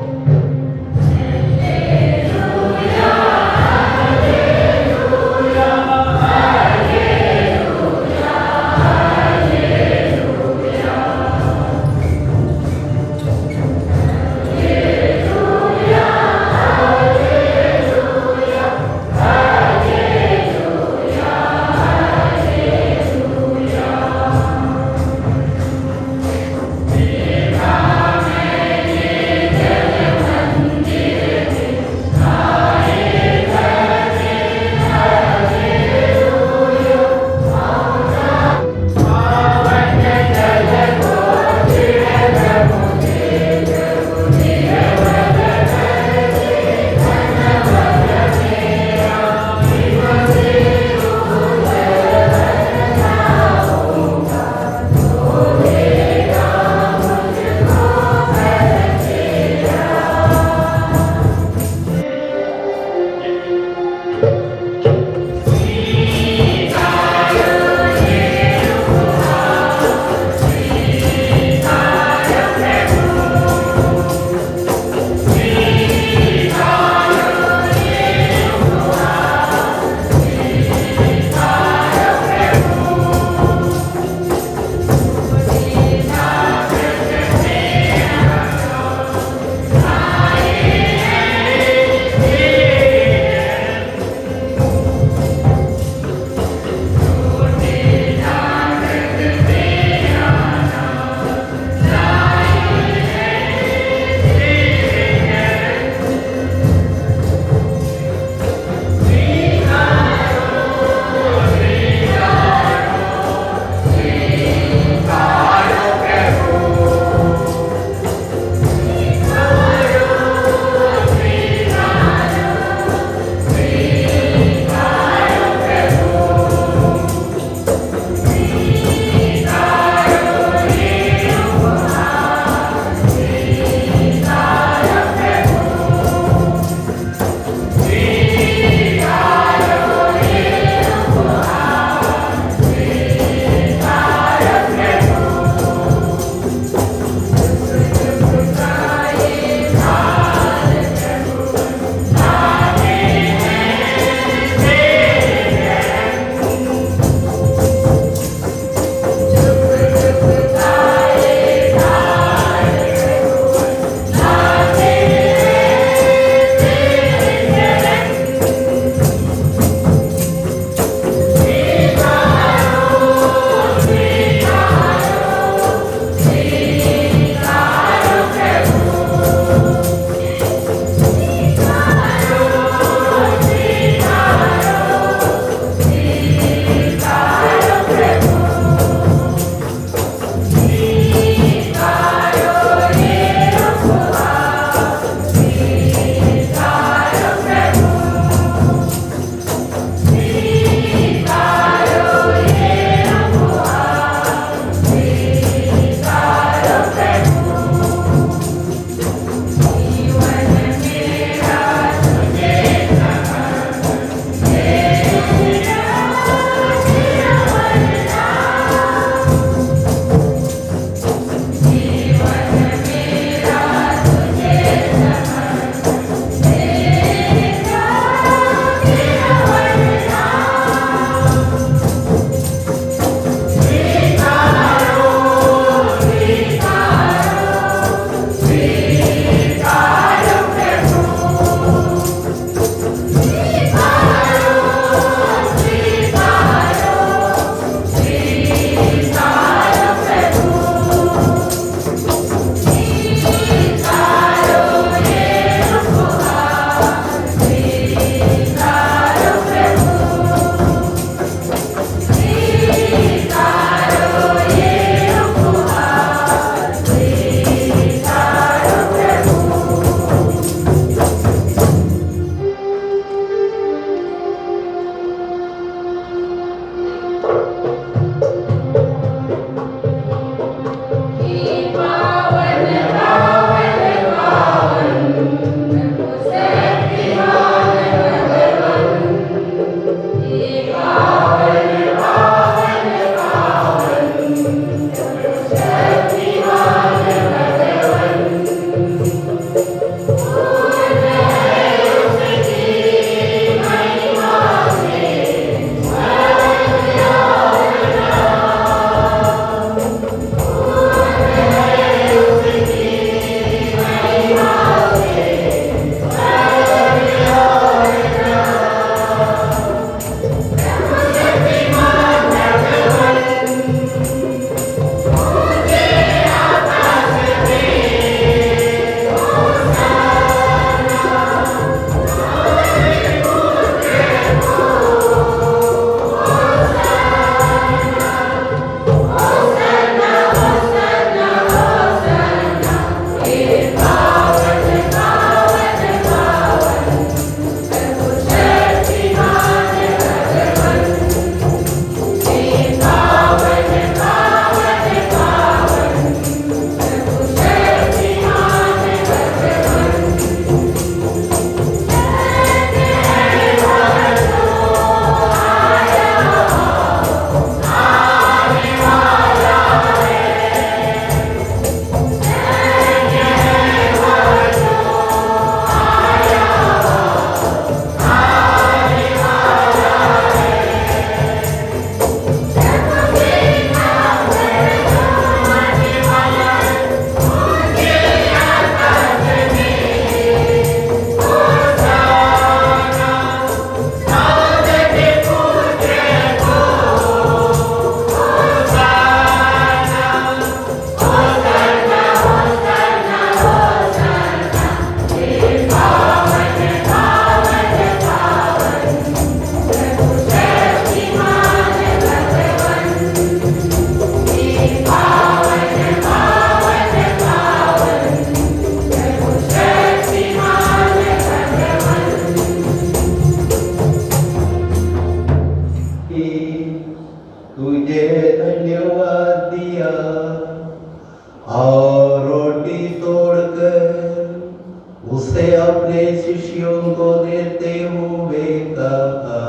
अपने शिष्यों को देते हुए कहा,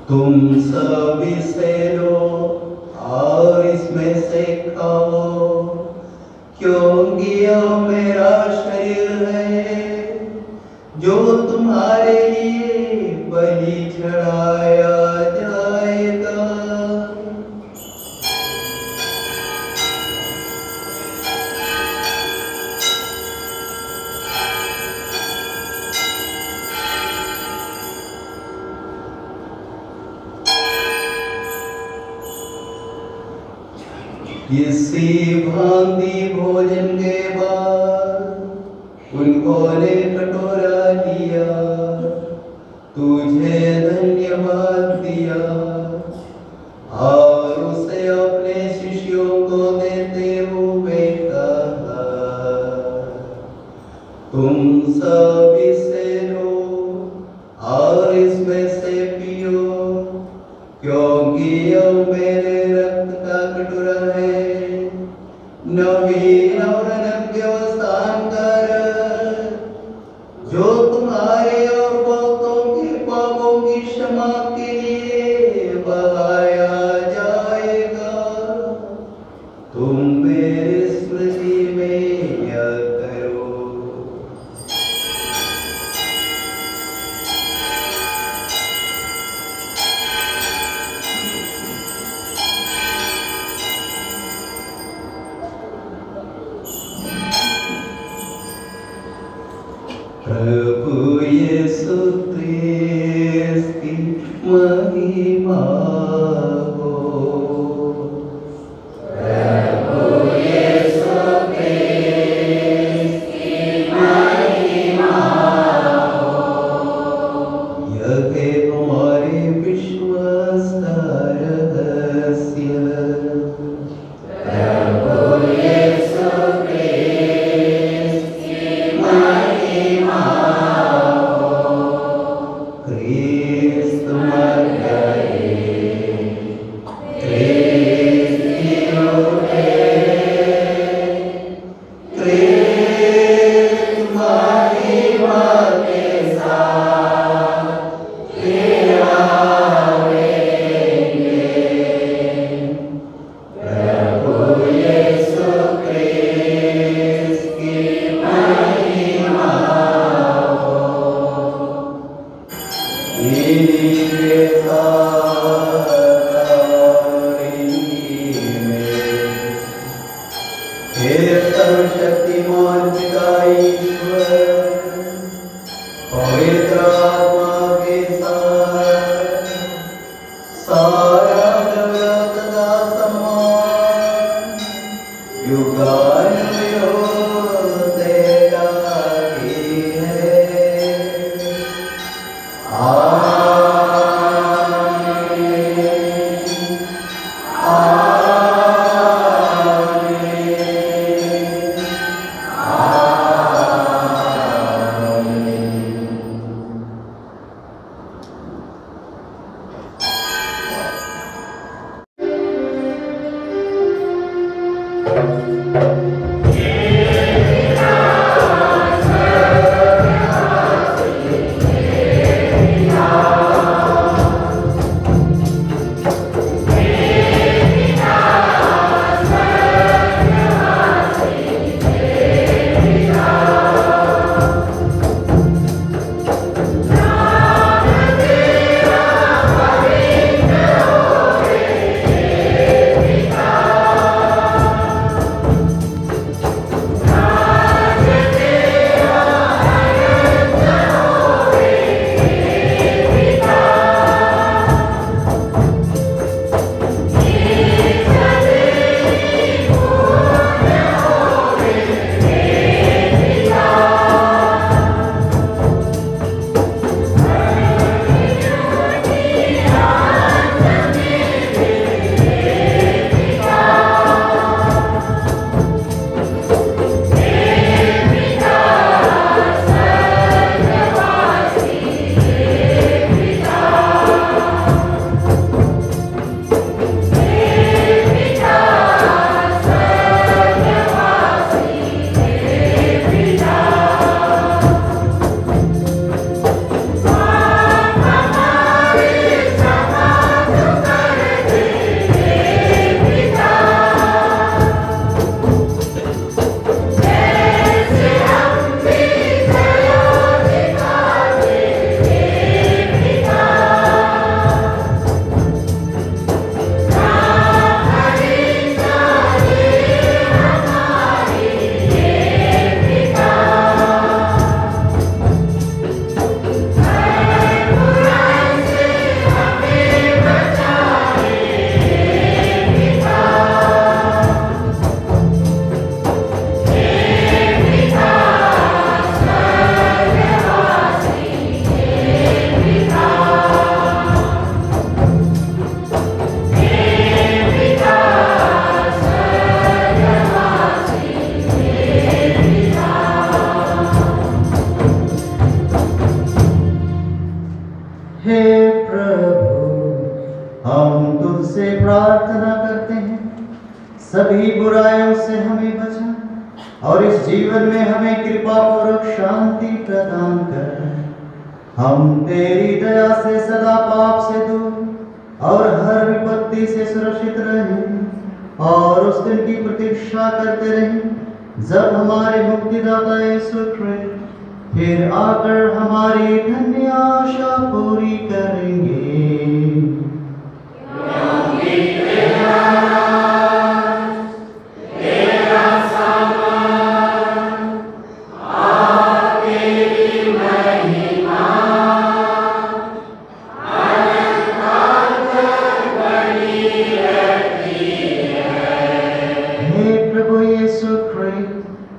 तुम सब इसे लो और इसमें से खाओ, क्योंकि यह मेरा शरीर है जो तुम्हारे लिए बलि चढ़ाया जाएगा। इसी भांति भोजन के बाद उन्होंने कटोरा लिया, तुझे धन्यवाद दिया और उसे अपने शिष्यों को देते हुए कहा, तुम सब इसे लो और इसमें से पियो, क्योंकि यह मेरे रक्त का कटोरा है, नवीन और अनव्यवस्थान कर, जो तुम्हारे और बहुतों के पापों की क्षमा के लिए बहाया जाएगा। तुम मेरी स्मृति में यह करो। प्रभु यीशु क्रिस्त की महिमा हो। प्रभु यीशु क्रिस्त की महिमा हो। यह है हमारे विश्वास का रहस्य। प्रभु यीशु क्रिस्त की महिमा हो। क्रिस्त मर गए, क्रिस्त जी उठे, क्रिस्त महिमा के साथ फिर आएंगे। प्रभु यीशु क्रिस्त की महिमा हो। इनके साथ हे सर्वशक्तिमान पिता ईश्वर, पवित्र आत्मा के साथ सारा गौरव तथा सम्मान युगानुयुग तेरा ही है। आमीन। सभी बुराइयों से हमें बचा और इस जीवन में हमें कृपा पूर्वक शांति प्रदान कर। हम तेरी दया से सदा पाप से दूर और हर विपत्ति से सुरक्षित रहें और उस दिन की प्रतीक्षा करते रहें जब हमारे मुक्तिदाता यीशु ख्रिस्त फिर आकर हमारी धन्य आशा पूरी करेंगे।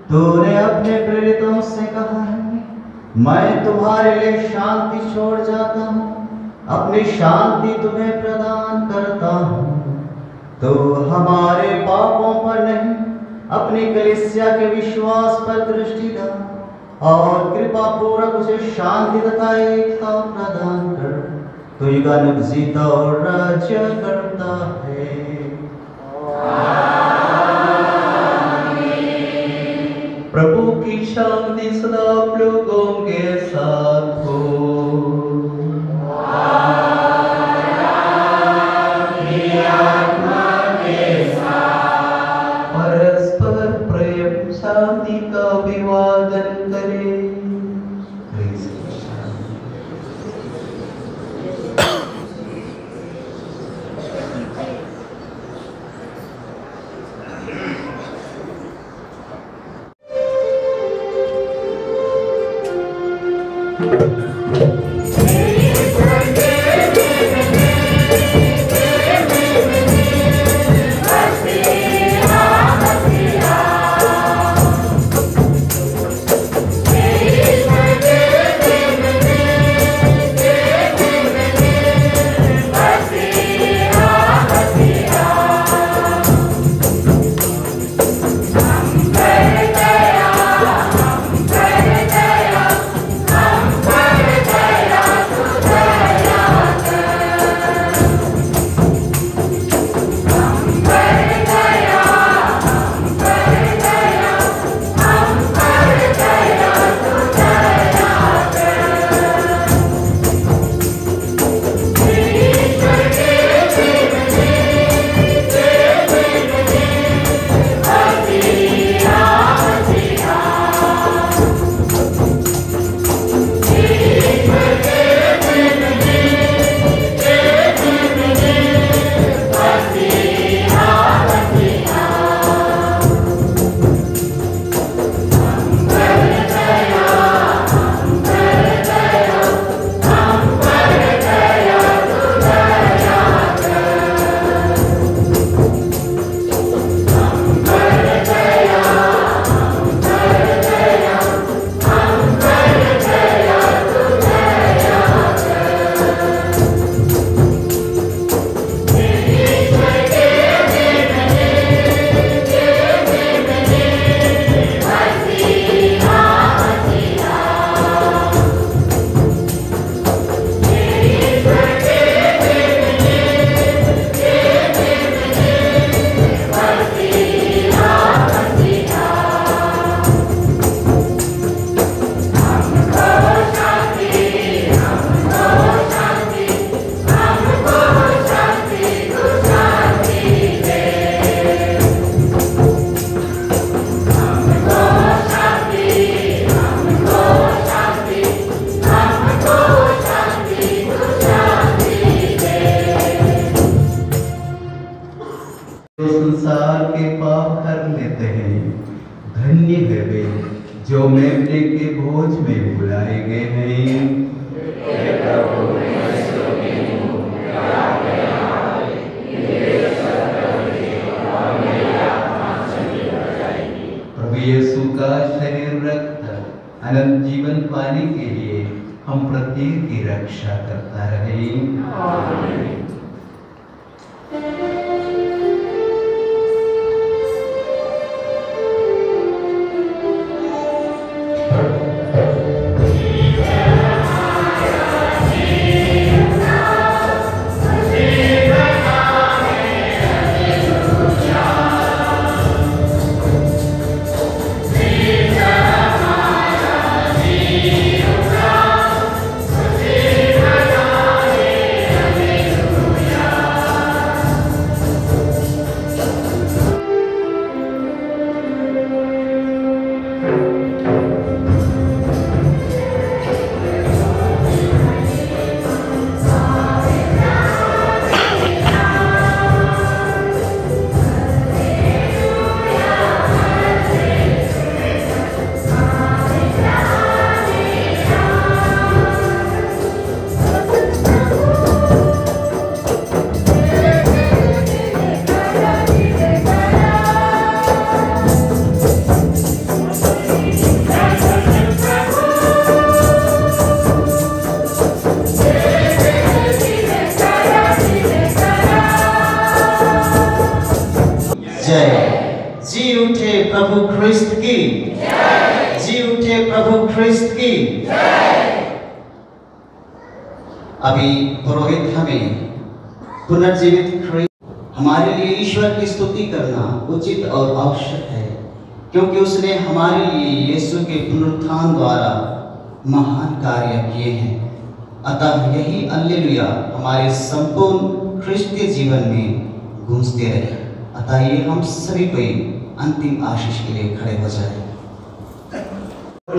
तूने अपने प्रेरितों से कहा है, मैं तुम्हारे लिए शांति छोड़ जाता हूँ, अपनी शांति तुम्हें प्रदान करता हूँ। तो हमारे पापों पर नहीं, अपनी कलीसिया के विश्वास पर दृष्टि डाल और कृपा पूर्वक उसे शांति तथा एकता प्रदान कर। तो युगानुग जीता और राज्य करता है। प्रभु की शांति सदा आप लोगों के साथ हो। परस्पर प्रेम शांति का अभिवादन करें। संसार के पाप कर लेते हैं, धन्य है वे जो मेमने के भोज में बुलाए गए हैं। प्रभु यीशु का शरीर रक्त अनंत जीवन पाने के लिए हम प्रत्येक की रक्षा करता रहे। आमीन। जय। जी उठे प्रभु ख्रिस्त की जय। जी उठे प्रभु ख्रिस्त की जय। अभी पुरोहित हमें पुनर्जीवित ख्रिस्त, हमारे लिए ईश्वर की स्तुति करना उचित और आवश्यक है, क्योंकि उसने हमारे लिए यीशु के पुनरुत्थान द्वारा महान कार्य किए हैं। अतः यही alleluia हमारे संपूर्ण ख्रिस्तीय जीवन में गूंजते रहे। अतः ये हम सभी को अंतिम आशीष के लिए खड़े हो जाए।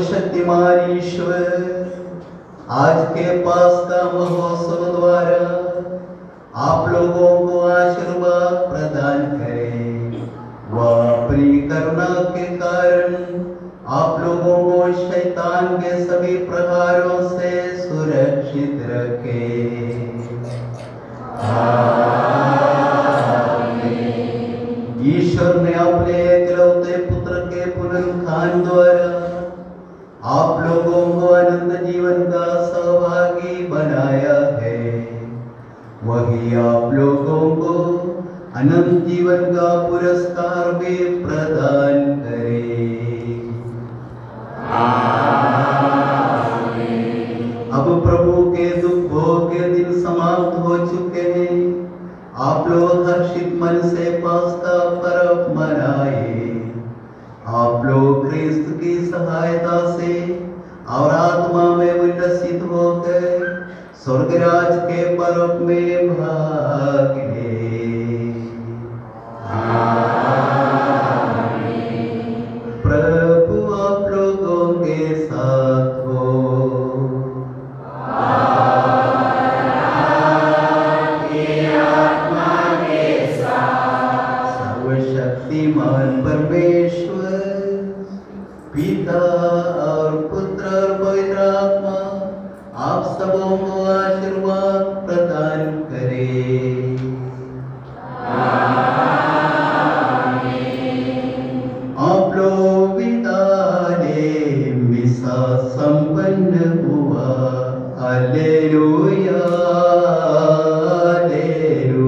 शक्तिमान ईश्वर, आज के पास्का महोत्सव द्वारा आप लोगों को आशीर्वाद प्रदान करें। वह अपनी करुणा के कारण आप लोगों को शैतान के सभी प्रकारों से सुरक्षित रखे। ईश्वर ने अपने एकलौते पुत्र के पुनरुत्थान द्वारा आप लोगों को अनंत जीवन का सहभागी बनाया है। वही आप लोगों को अनंत जीवन का पुरस्कार भी प्रदान करे। अब प्रभु के दुख भोग के दिन समाप्त हो चुके हैं। आप लोग हर्षित मन से पास्का पर्व मनाए। आप लोग क्रिस्त की सहायता से और आत्मा में उल्लसित होकर स्वर्गराज के पर्व में भाग ले। प्रभु आप लोगों के साथ हो। सर्वशक्तिमान परमेश्वर पिता और पुत्र और पवित्र आत्मा आप सबों को आशीर्वाद प्रदान करे। आप लोग विदाई मिसा संपन्न हुआ। Hallelujah hallelujah.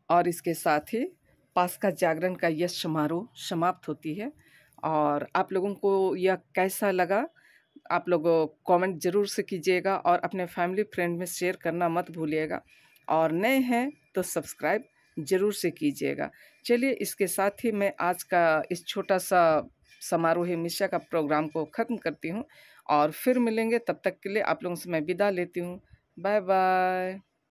और इसके साथ ही पास्का जागरण का यह समारोह समाप्त होती है। और आप लोगों को यह कैसा लगा, आप लोग कमेंट ज़रूर से कीजिएगा और अपने फैमिली फ्रेंड में शेयर करना मत भूलिएगा। और नए हैं तो सब्सक्राइब ज़रूर से कीजिएगा। चलिए, इसके साथ ही मैं आज का इस छोटा सा समारोह मिशा का प्रोग्राम को ख़त्म करती हूँ और फिर मिलेंगे। तब तक के लिए आप लोगों से मैं विदा लेती हूँ। Bye bye.